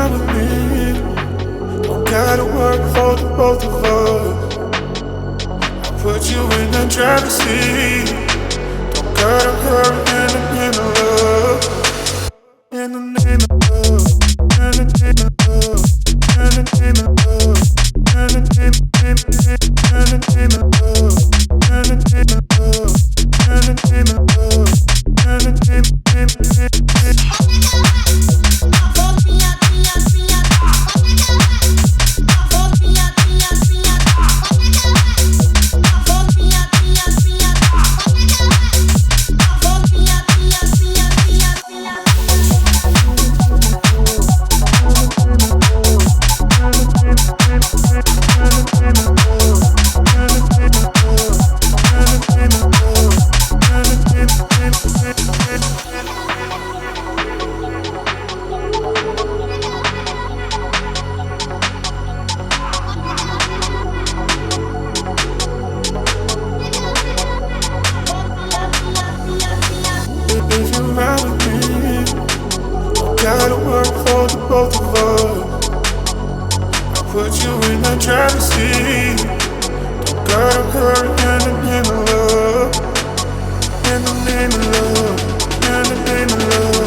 ride with me, don't gotta work for the both of us. I put you in the driver's seat, don't gotta hurry in the name of love. In the name of love, in the name of love, in the name of love, in the name of love, in the name of love, in the name of love, in the name if you ride with me, don't gotta work for the both of us. I put you in the driver's seat, don't gotta hurry in the name of love, in the name of love, in the name of love.